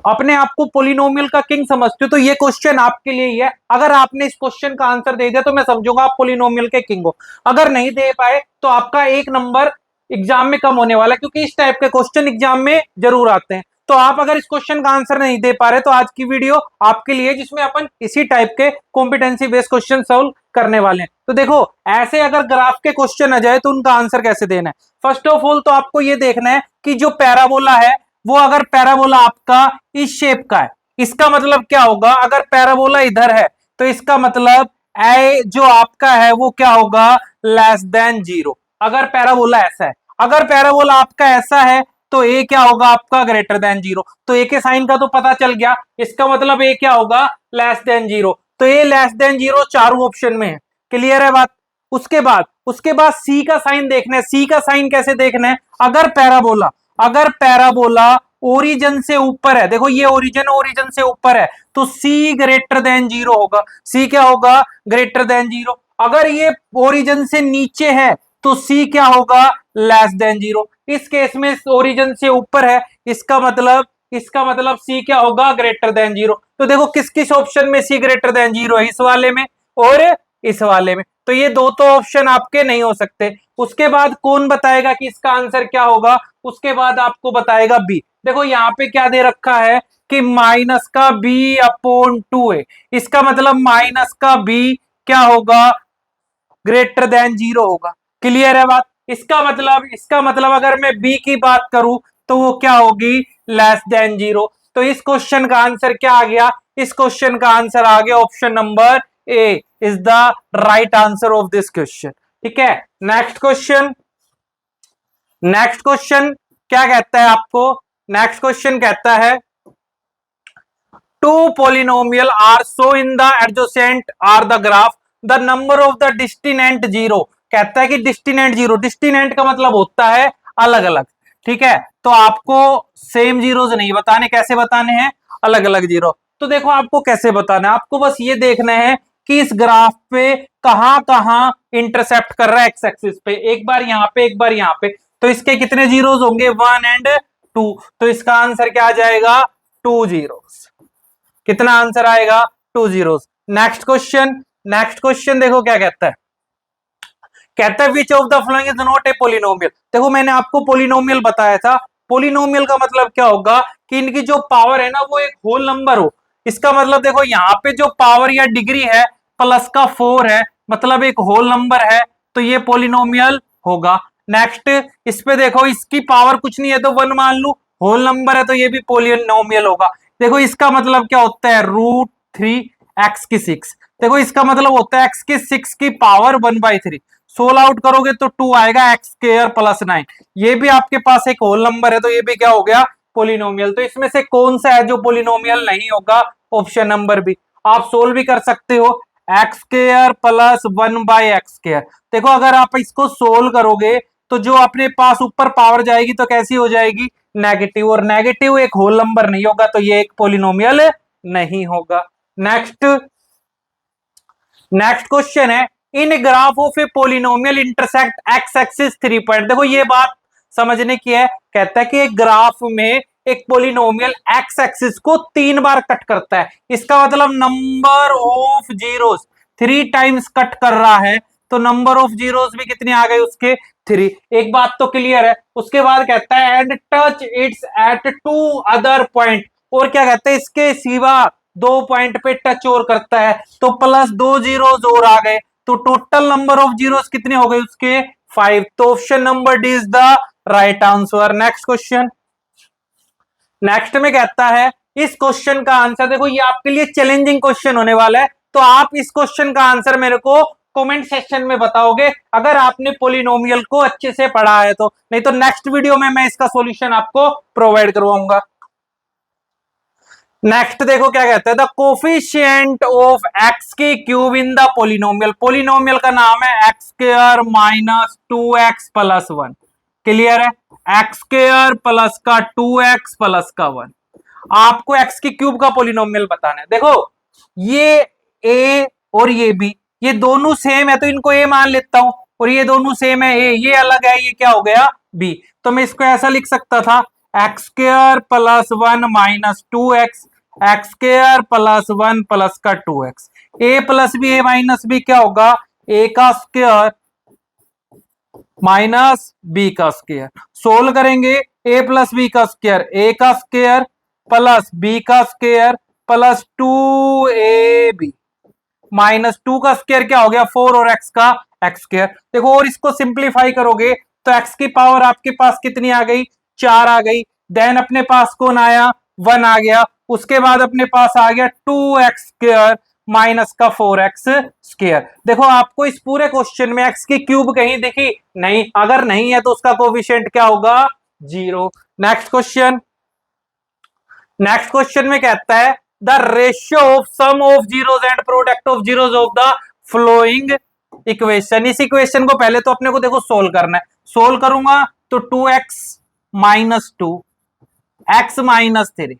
अपने आप को पोलिनोमियल का किंग समझते हो तो ये क्वेश्चन आपके लिए ही है। अगर आपने इस क्वेश्चन का आंसर दे दिया तो मैं समझूंगा आप पोलिनोमियल के किंग हो। अगर नहीं दे पाए तो आपका एक नंबर एग्जाम में कम होने वाला है, क्योंकि इस टाइप के क्वेश्चन एग्जाम में जरूर आते हैं। तो आप अगर इस क्वेश्चन का आंसर नहीं दे पा रहे तो आज की वीडियो आपके लिए, जिसमें अपन इसी टाइप के कॉम्पिटेंसी बेस्ड क्वेश्चन सॉल्व करने वाले हैं। तो देखो, ऐसे अगर ग्राफ के क्वेश्चन आ जाए तो उनका आंसर कैसे देना है। फर्स्ट ऑफ ऑल तो आपको ये देखना है कि जो पैराबोला है वो, अगर पैराबोला आपका इस शेप का है, इसका मतलब क्या होगा, अगर पैराबोला इधर है तो इसका मतलब ए जो आपका है वो क्या होगा, लेस देन 0। अगर पैराबोला ऐसा है, अगर पैराबोला आपका ऐसा है तो ए क्या होगा आपका, ग्रेटर देन 0। तो ए के साइन का तो पता चल गया, इसका मतलब ए क्या होगा, लेस देन 0। तो ए लेस देन 0 चारों ऑप्शन में है। क्लियर है बात। उसके बाद सी का साइन देखना है। सी का साइन कैसे देखना है, अगर पैराबोला ओरिजिन से ऊपर है, देखो ये ओरिजिन से ऊपर है तो सी ग्रेटर देन 0 होगा। सी क्या होगा, ग्रेटर देन 0। अगर ये ओरिजिन से नीचे है तो सी क्या होगा, लेस देन 0। इस केस में ओरिजिन से ऊपर है, इसका मतलब सी क्या होगा, ग्रेटर देन 0। तो देखो किस किस ऑप्शन में सी ग्रेटर देन 0 है, इस वाले में और इस वाले में। तो ये दो तो ऑप्शन आपके नहीं हो सकते। उसके बाद कौन बताएगा कि इसका आंसर क्या होगा, उसके बाद आपको बताएगा बी। देखो यहाँ पे क्या दे रखा है कि माइनस का बी अपॉन 2 है, इसका मतलब माइनस का बी क्या होगा, ग्रेटर देन 0 होगा। क्लियर है बात। इसका मतलब अगर मैं बी की बात करूं तो वो क्या होगी, लेस देन 0। तो इस क्वेश्चन का आंसर क्या आ गया, इस क्वेश्चन का आंसर आ गया option number A is the right answer of this question. ठीक है, नेक्स्ट क्वेश्चन क्या कहता है आपको, नेक्स्ट क्वेश्चन कहता है to polynomial are so in the adjacent are the graph, the number of the distinct 0। कहता है कि डिस्टिनेंट का मतलब होता है अलग अलग। ठीक है, तो आपको सेम जीरोस नहीं बताने, कैसे बताने हैं, अलग अलग जीरो। तो देखो आपको कैसे बताना है, आपको बस ये देखना है कि इस ग्राफ पे कहां कहां इंटरसेप्ट कर रहा है एक्स एक्सिस पे, एक बार यहाँ पे एक बार यहाँ पे। तो इसके कितने जीरोस होंगे, 1 एंड 2। तो इसका आंसर क्या आ जाएगा, 2 जीरोस। कितना आंसर आएगा, 2 जीरोस। नेक्स्ट क्वेश्चन देखो क्या कहता है which of the following is not a polynomial. देखो मैंने आपको पोलिनोमियल बताया था। पोलिनोमियल का मतलब क्या होगा कि इनकी जो पावर है ना वो एक होल नंबर हो। इसका मतलब देखो यहाँ पे जो पावर या डिग्री है प्लस का 4 है, मतलब एक होल नंबर है, तो ये पोलिनोमियल होगा। नेक्स्ट, इस पे देखो इसकी पावर कुछ नहीं है तो 1 मान लू, होल नंबर है तो ये भी पोलिनोमियल होगा। देखो इसका मतलब क्या होता है, √3 x⁶। देखो इसका मतलब होता है x⁶ की पावर 1/3। 16 आउट करोगे तो 2 आएगा, x² + 9। ये भी आपके पास एक होल नंबर है तो ये भी क्या हो गया, पोलिनोमियल। तो इसमें से कौन सा है जो पोलिनोमियल नहीं होगा, ऑप्शन नंबर बी। आप सोल्व भी कर सकते हो, x² + 1/x²। देखो अगर आप इसको सोल्व करोगे तो जो अपने पास ऊपर पावर जाएगी तो कैसी हो जाएगी, नेगेटिव, और नेगेटिव एक होल नंबर नहीं होगा तो ये एक पोलिनोमियल नहीं होगा। नेक्स्ट क्वेश्चन है in graph of a polynomial intersect X axis 3 point. देखो ये बात समझने की है, कहता है कि एक ग्राफ में एक पोलिनोमियल एक्स एक्सिस को 3 बार कट करता है, इसका मतलब number of zeros 3 times cut कर रहा है, तो नंबर ऑफ जीरोस भी कितने आ गए उसके, 3। एक बात तो क्लियर है। उसके बाद कहता है and touch it's at 2 other point, और क्या कहता है, इसके सिवा 2 पॉइंट पे टच और करता है, तो प्लस 2 जीरोस और आ गए, तो टोटल नंबर ऑफ जीरोस कितने हो गए उसके, 5। तो option number D is the right answer. Next में कहता है इस क्वेश्चन का आंसर, देखो ये आपके लिए चैलेंजिंग क्वेश्चन होने वाला है, तो आप इस क्वेश्चन का आंसर मेरे को कमेंट सेक्शन में बताओगे अगर आपने पोलिनोमियल को अच्छे से पढ़ा है तो, नहीं तो नेक्स्ट वीडियो में मैं इसका सॉल्यूशन आपको प्रोवाइड करवाऊंगा। नेक्स्ट देखो क्या कहता है, द कोफिशिएंट ऑफ एक्स की cube in the polynomial. Polynomial का नाम है x² - 2x + 1। क्लियर है, x² प्लस का 2x प्लस का 1। आपको x की क्यूब का पोलिनोमियल बताना है। देखो ये a और ये b, ये दोनों सेम है तो इनको a मान लेता हूं, और ये दोनों सेम है a, ये अलग है, ये क्या हो गया b। तो मैं इसको ऐसा लिख सकता था x square plus 1 minus 2x, x square plus 1 plus का 2x, ए प्लस बी ए माइनस बी क्या होगा, ए का स्क्वायर माइनस बी का स्क्वायर। सोल्व करेंगे, ए प्लस बी का स्क्वायर, ए का स्क्वायर प्लस बी का स्क्वायर प्लस 2ab माइनस 2 का स्क्वायर क्या हो गया 4 और x का एक्स स्क्वायर। देखो और इसको सिंप्लीफाई करोगे तो x की पावर आपके पास कितनी आ गई, 4 आ गई। देन अपने पास कौन आया, 1 आ गया। उसके बाद अपने पास आ गया 2x स्क्वायर माइनस का 4x स्क्वायर। देखो आपको इस पूरे क्वेश्चन में x की क्यूब कहीं दिखी नहीं, अगर नहीं है तो उसका कोफिशिएंट क्या होगा, 0। नेक्स्ट क्वेश्चन, नेक्स्ट क्वेश्चन में कहता है the ratio of sum of zeros and product of zeros of the flowing equation. इस इक्वेशन को पहले तो अपने को देखो सोल्व करना है। सोल्व करूंगा तो 2x minus 2 x minus 3,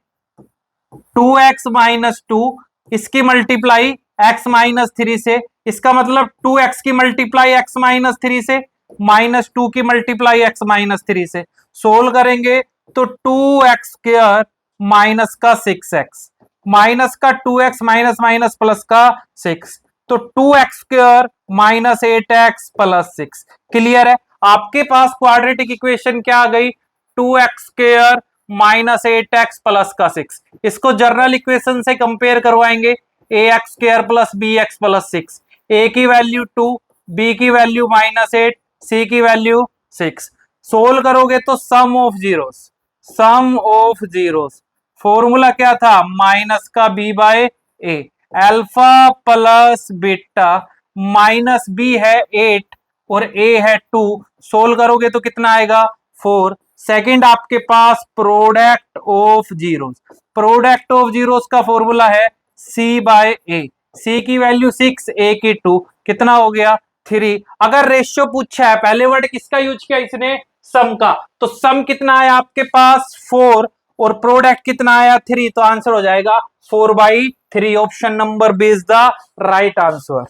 2x minus 2 इसकी मल्टीप्लाई x माइनस 3 से, इसका मतलब 2x की मल्टीप्लाई x माइनस 3 से माइनस 2 की मल्टीप्लाई x माइनस 3 से। सोल्व करेंगे तो 2x स्क्वायर माइनस का 6x माइनस का 2x माइनस माइनस प्लस का 6, तो 2x square minus 8x plus 6। Clear है, आपके पास क्वाड्रेटिक इक्वेशन क्या आ गई, 2x square minus 8x plus का 6। इसको जनरल इक्वेशन से कंपेयर करवाएंगे, ax square plus bx plus 6, a की वैल्यू 2, b की वैल्यू माइनस 8, c की वैल्यू 6। सोल्व करोगे तो sum of zeros, sum of zeros formula क्या था, माइनस का b by A, alpha plus beta minus b है 8 और a है 2। सोल्व करोगे तो कितना आएगा 4। सेकंड आपके पास product of zeros, product of zeros का फॉर्मूला है c बाय ए, c की वैल्यू 6, a की 2, कितना हो गया 3। अगर रेशियो पूछा है, पहले वर्ड किसका यूज किया इसने, सम का, तो सम कितना आया आपके पास 4 और प्रोडक्ट कितना आया 3, तो आंसर हो जाएगा 4/3। Option number B is the right answer.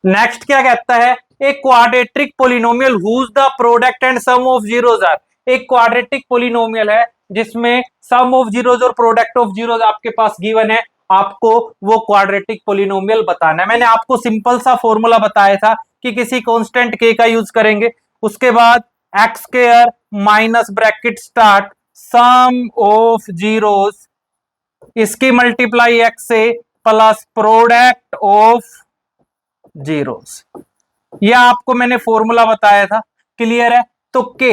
Next क्या कहता है, एक quadratic polynomial whose the product and sum of zeros are. एक क्वाड्रेटिक पोलिनोमियल है जिसमें सम ऑफ जीरोस और प्रोडक्ट ऑफ जीरोस आपके पास गिवन है, आपको वो क्वाड्रेटिक पोलिनोमियल बताना है। मैंने आपको सिंपल सा फॉर्मूला बताया था कि किसी कांस्टेंट k का यूज करेंगे, उसके बाद X square minus bracket start sum of zeros, इसकी मल्टीप्लाई x से प्लस प्रोडक्ट ऑफ जीरोस, यह आपको मैंने फॉर्मूला बताया था। क्लियर है, तो k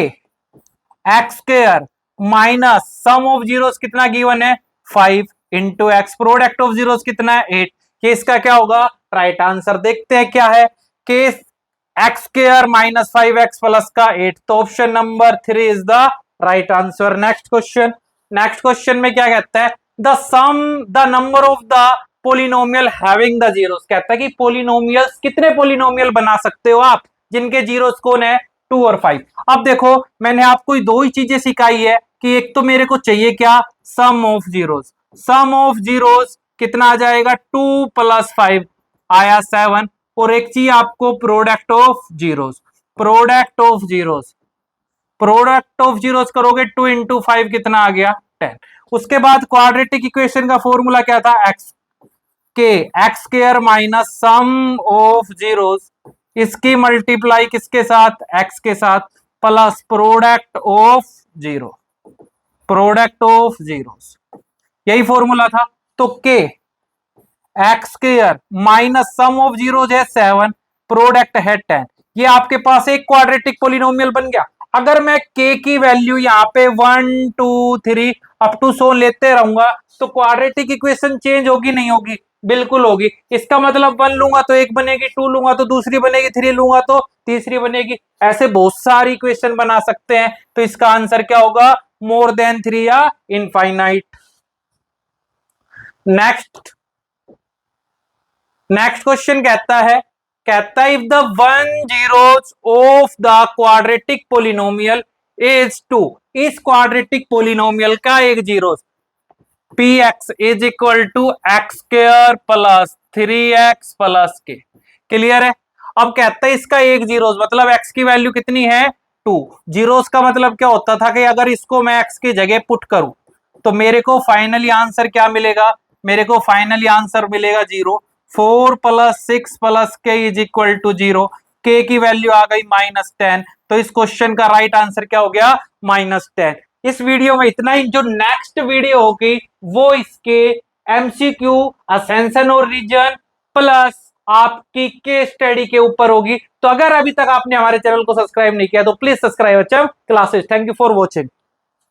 X square minus sum of zeros कितना गिवन है 5 into x, product of zeros कितना है 8, ये इसका क्या होगा राइट आंसर। देखते हैं क्या है, k X square minus 5x plus का 8, तो option number 3 is the right answer. Next question, next question में क्या कहता है, the sum the number of the polynomial having the zeros. कहता है कि पोलिनोमियल्स, कितने पोलिनोमियल बना सकते हो आप जिनके जीरोस कौन है 2 और 5। अब देखो मैंने आपको दो ही चीजें सिखाई है कि एक तो मेरे को चाहिए क्या, sum of zeros, sum of zeros कितना आ जाएगा 2 प्लस 5 आया 7, और एक चीज आपको product of zeros, product of zeros, product of zeros करोगे 2 इंटू 5 कितना आ गया 10। उसके बाद क्वाड्रेटिक इक्वेशन का फॉर्मूला क्या था, एक्स के x square minus sum of zeros, इसकी मल्टीप्लाई किसके साथ, एक्स के साथ, plus product of zero, product of zeros, यही फॉर्मूला था। तो के x square minus sum of zeros है 7, प्रोडक्ट है 10, ये आपके पास एक क्वाड्रेटिक पोलिनोमियल बन गया। अगर मैं k की वैल्यू यहाँ पे 1 2 3 अप टू 100 लेते रहूंगा तो क्वाड्रेटिक इक्वेशन चेंज होगी नहीं होगी, बिल्कुल होगी। इसका मतलब 1 लूंगा तो एक बनेगी, 2 लूंगा तो दूसरी बनेगी, 3 लूंगा तो तीसरी बनेगी, ऐसे बहुत सारी इक्वेशन बना सकते हैं। तो इसका आंसर क्या होगा, मोर देन 3 या इनफाइनाइट। नेक्स्ट, नेक्स्ट क्वेश्चन कहता है if the one zeros of the quadratic polynomial is 2, इस क्वाड्रेटिक पोलिनोमियल का एक zeros px is equal to X square plus 3x plus K. Clear है, अब कहता है इसका एक जीरोस, मतलब x की वैल्यू कितनी है 2। जीरोस का मतलब क्या होता था कि अगर इसको मैं x की जगह पुट करूं तो मेरे को फाइनली आंसर क्या मिलेगा, मेरे को फाइनली आंसर मिलेगा 0। 4 + 6 + k is equal to 0। k की वैल्यू आ गई -10। तो इस क्वेश्चन का राइट आंसर क्या हो गया, -10। इस वीडियो में इतना ही। जो नेक्स्ट वीडियो होगी वो इसके एमसीक्यू, असेंशन और रीजन प्लस आपकी केस स्टडी के ऊपर होगी। तो अगर अभी तक आपने हमारे चैनल को सब्सक्राइब नहीं किया तो please subscribe classes. Thank you for watching.